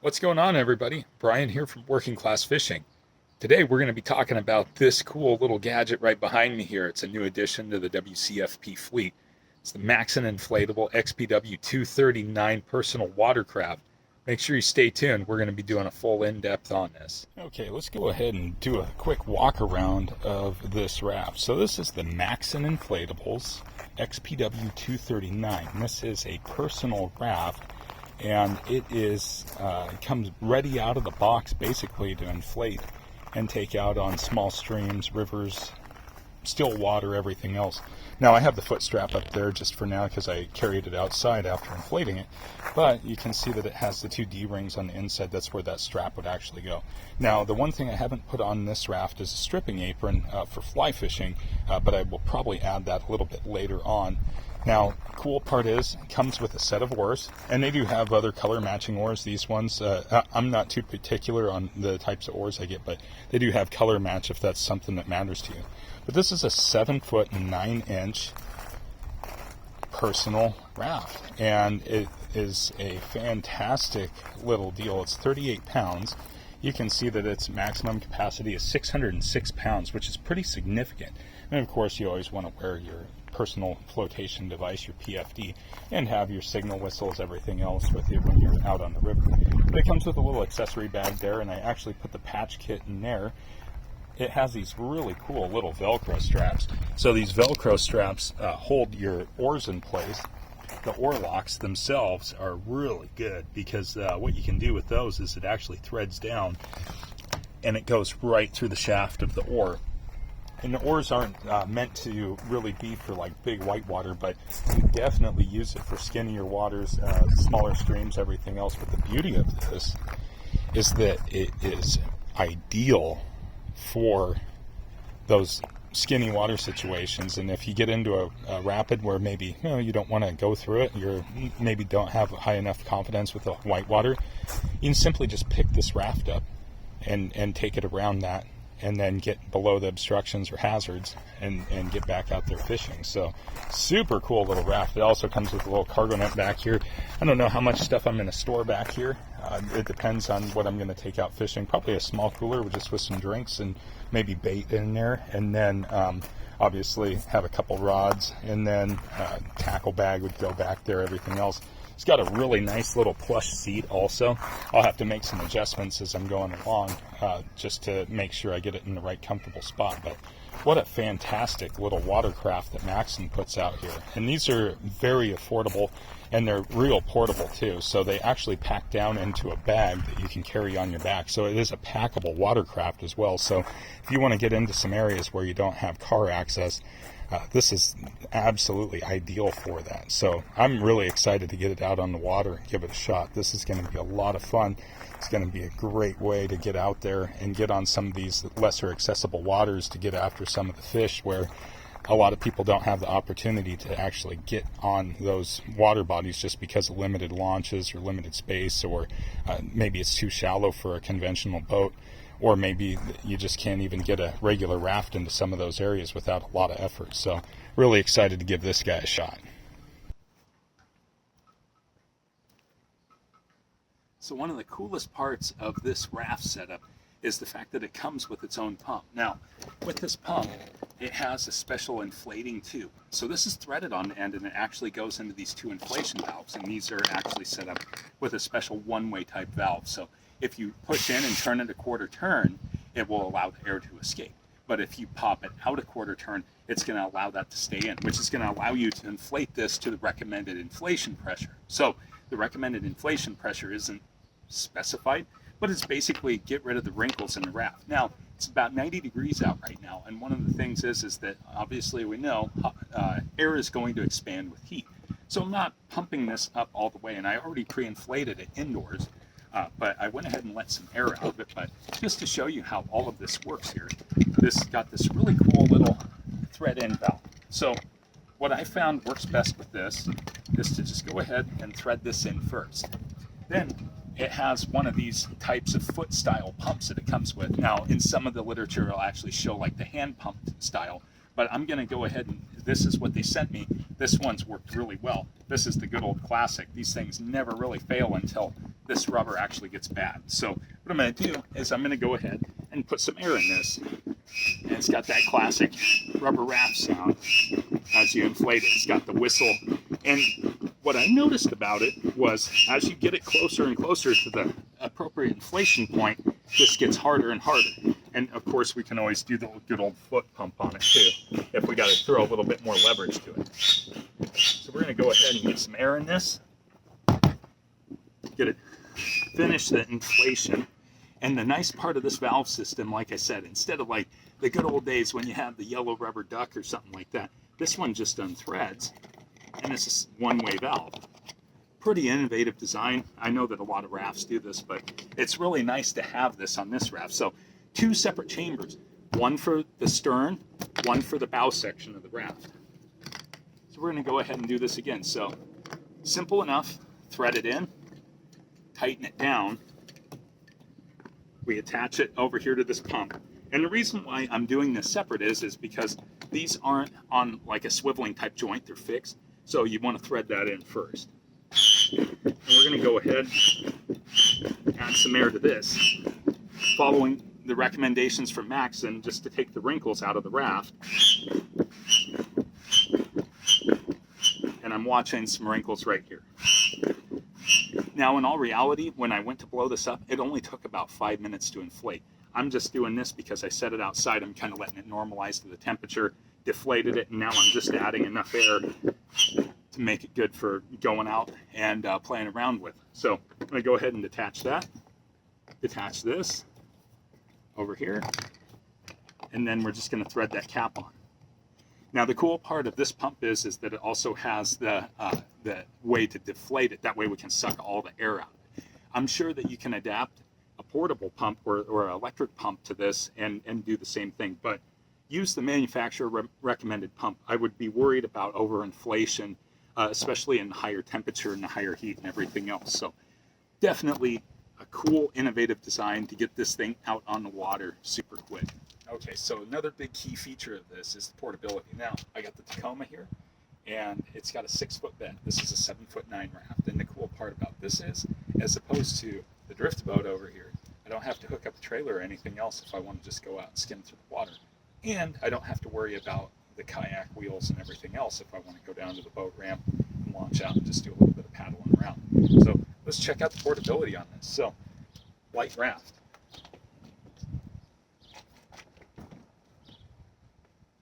What's going on, everybody? Brian here from Working Class Fishing. Today we're going to be talking about this cool little gadget right behind me here. It's a new addition to the WCFP fleet. It's the Maxxon Inflatable XPW-239 personal watercraft. Make sure you stay tuned. We're going to be doing a full in-depth on this. Okay, let's go ahead and do a quick walk around of this raft. So this is the Maxxon Inflatables XPW-239. This is a personal raft, and it comes ready out of the box basically to inflate and take out on small streams, rivers, still water, everything else. Now I have the foot strap up there just for now because I carried it outside after inflating it, but you can see that it has the two D-rings on the inside. That's where that strap would actually go. Now the one thing I haven't put on this raft is a stripping apron for fly fishing, but I will probably add that a little bit later on. Now, cool part is, it comes with a set of oars, and they do have other color matching oars. These ones, I'm not too particular on the types of oars I get, but they do have color match if that's something that matters to you. But this is a 7-foot 9-inch personal raft, and it is a fantastic little deal. It's 38 pounds. You can see that its maximum capacity is 606 pounds, which is pretty significant. And of course, you always want to wear your personal flotation device, your PFD, and have your signal whistles, everything else with you when you're out on the river. But it comes with a little accessory bag there, and I actually put the patch kit in there. It has these really cool little Velcro straps. So these Velcro straps hold your oars in place. The oar locks themselves are really good because what you can do with those is it actually threads down and it goes right through the shaft of the oar. And the oars aren't meant to really be for like big whitewater, but you definitely use it for skinnier waters, smaller streams, everything else. But the beauty of this is that it is ideal for those skinny water situations. And if you get into a rapid where maybe you don't want to go through it, you maybe don't have high enough confidence with the whitewater, you can simply just pick this raft up and take it around that, and then get below the obstructions or hazards and get back out there fishing. So super cool little raft. It also comes with a little cargo net back here. I don't know how much stuff I'm going to store back here. It depends on what I'm going to take out fishing. Probably a small cooler just with some drinks and maybe bait in there. And then obviously have a couple rods, and then tackle bag would go back there, everything else. It's got a really nice little plush seat also. I'll have to make some adjustments as I'm going along just to make sure I get it in the right comfortable spot. But what a fantastic little watercraft that Maxxon puts out here. And these are very affordable, and they're real portable too. So they actually pack down into a bag that you can carry on your back. So it is a packable watercraft as well. So if you want to get into some areas where you don't have car access, this is absolutely ideal for that. So I'm really excited to get it out on the water and give it a shot. This is going to be a lot of fun. It's going to be a great way to get out there and get on some of these lesser accessible waters to get after some of the fish where a lot of people don't have the opportunity to actually get on those water bodies just because of limited launches or limited space, or maybe it's too shallow for a conventional boat, or maybe you just can't even get a regular raft into some of those areas without a lot of effort. So really excited to give this guy a shot. So one of the coolest parts of this raft setup is the fact that it comes with its own pump. Now, with this pump, it has a special inflating tube. So this is threaded on the end, and it actually goes into these two inflation valves, and these are actually set up with a special one-way type valve. So if you push in and turn it a quarter turn, it will allow the air to escape. But if you pop it out a quarter turn, it's going to allow that to stay in, which is going to allow you to inflate this to the recommended inflation pressure. So the recommended inflation pressure isn't specified, but it's basically get rid of the wrinkles in the raft. Now, it's about 90 degrees out right now, and one of the things is that obviously we know air is going to expand with heat. So I'm not pumping this up all the way, and I already pre-inflated it indoors. But I went ahead and let some air out of it. But just to show you how all of this works here, this got this really cool little thread-in valve. So what I found works best with this is to just go ahead and thread this in first. Then it has one of these types of foot-style pumps that it comes with. Now, in some of the literature, it'll actually show like the hand-pumped style. But I'm going to go ahead and this is what they sent me. This one's worked really well. This is the good old classic. These things never really fail until this rubber actually gets bad. So what I'm going to do is I'm going to go ahead and put some air in this. And it's got that classic rubber raft sound as you inflate it. It's got the whistle. And what I noticed about it was as you get it closer and closer to the appropriate inflation point, this gets harder and harder. And of course, we can always do the good old foot pump on it too, if we got to throw a little bit more leverage to it. So we're going to go ahead and get some air in this, get it, finish the inflation. And the nice part of this valve system, like I said, instead of like the good old days when you have the yellow rubber duck or something like that, this one just unthreads, and this is one-way valve. Pretty innovative design. I know that a lot of rafts do this, but it's really nice to have this on this raft. So 2 separate chambers, one for the stern, one for the bow section of the raft. So we're going to go ahead and do this again. So simple enough, thread it in, tighten it down. We attach it over here to this pump. And the reason why I'm doing this separate is because these aren't on like a swiveling type joint, they're fixed. So you want to thread that in first. And we're going to go ahead, add some air to this, following the recommendations from Maxxon just to take the wrinkles out of the raft. And I'm watching some wrinkles right here. Now, in all reality, when I went to blow this up, it only took about 5 minutes to inflate. I'm just doing this because I set it outside. I'm kind of letting it normalize to the temperature, deflated it, and now I'm just adding enough air to make it good for going out and playing around with. So I'm going to go ahead and detach that, detach this over here, and then we're just going to thread that cap on. Now the cool part of this pump is that it also has the way to deflate it. That way we can suck all the air out. I'm sure that you can adapt a portable pump or an electric pump to this and do the same thing, but use the manufacturer recommended pump. I would be worried about overinflation, especially in higher temperature and the higher heat and everything else. So definitely a cool, innovative design to get this thing out on the water super quick. Okay, so another big key feature of this is the portability. Now, I got the Tacoma here, and it's got a 6-foot bed. This is a 7'9" raft, and the cool part about this is, as opposed to the drift boat over here, I don't have to hook up a trailer or anything else if I want to just go out and skim through the water. And I don't have to worry about the kayak wheels and everything else if I want to go down to the boat ramp and launch out and just do a little bit of paddling around. So let's check out the portability on this. So, light raft.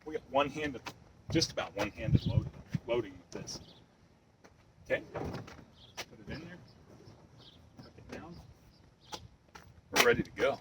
We got one-handed, just about one-handed loading with this. Okay, put it in there, tuck it down. We're ready to go.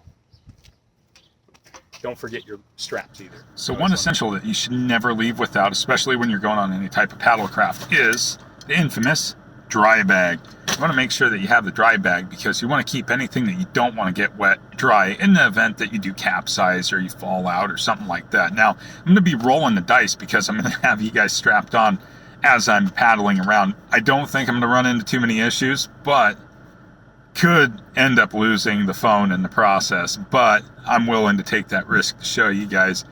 Don't forget your straps either. So one essential that you should never leave without, especially when you're going on any type of paddle craft, is the infamous dry bag. You want to make sure that you have the dry bag because you want to keep anything that you don't want to get wet dry in the event that you do capsize or you fall out or something like that. Now, I'm going to be rolling the dice because I'm going to have you guys strapped on as I'm paddling around. I don't think I'm going to run into too many issues, but could end up losing the phone in the process. But I'm willing to take that risk to show you guys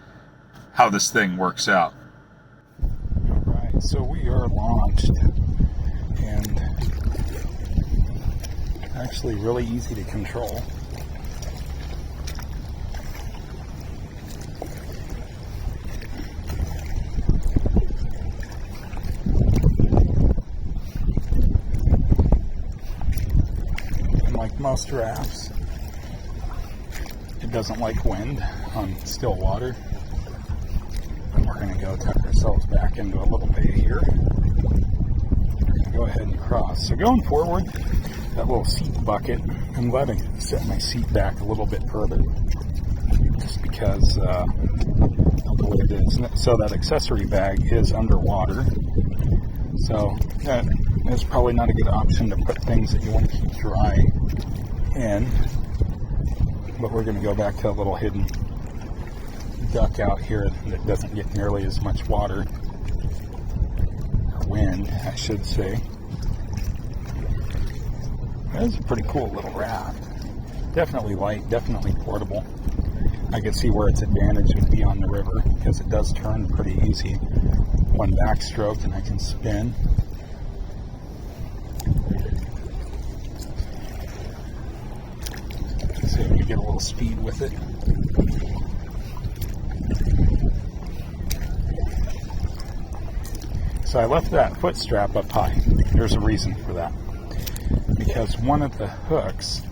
how this thing works out. All right, so we are launched. And actually really easy to control. And like most rafts, it doesn't like wind on still water. And we're going to go tuck ourselves back into a little bay here. Go ahead and cross. So going forward, that little seat bucket, I'm glad I set my seat back a little bit further, just because of the way it is. So that accessory bag is underwater, so that is probably not a good option to put things that you want to keep dry in. But we're going to go back to a little hidden duck out here that doesn't get nearly as much water. Wind, I should say. That is a pretty cool little raft. Definitely light, definitely portable. I could see where its advantage would be on the river because it does turn pretty easy one backstroke and I can spin. See if we get a little speed with it. So I left that foot strap up high. There's a reason for that. Because one of the hooks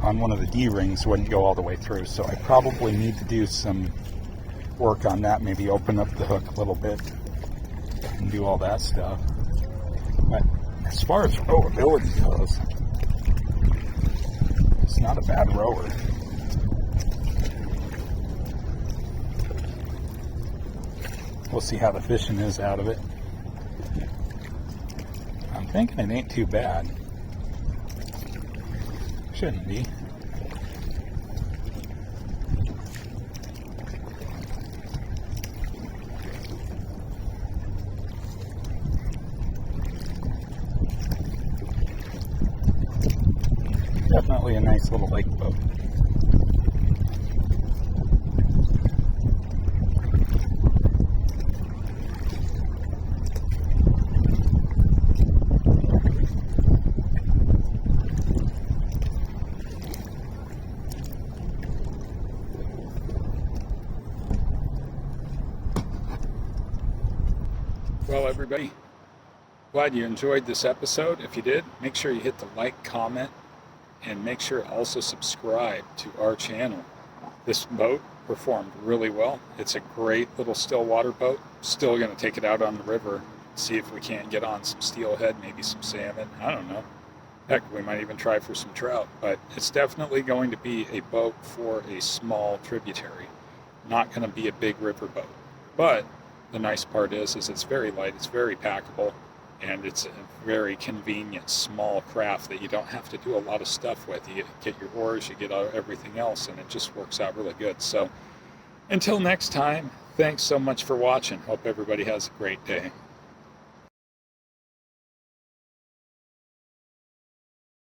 on one of the D-rings wouldn't go all the way through. So I probably need to do some work on that. Maybe open up the hook a little bit and do all that stuff. But as far as rowability goes, it's not a bad rower. We'll see how the fishing is out of it. I'm thinking it ain't too bad. Shouldn't be. Definitely a nice little lake boat. Well, everybody, glad you enjoyed this episode. If you did, make sure you hit the like, comment, and make sure to also subscribe to our channel. This boat performed really well. It's a great little still water boat. Still going to take it out on the river, see if we can't get on some steelhead, maybe some salmon. I don't know. Heck, we might even try for some trout. But it's definitely going to be a boat for a small tributary. Not going to be a big river boat. But the nice part is it's very light, it's very packable, and it's a very convenient small craft that you don't have to do a lot of stuff with. You get your oars, you get everything else, and it just works out really good. So until next time, thanks so much for watching. Hope everybody has a great day.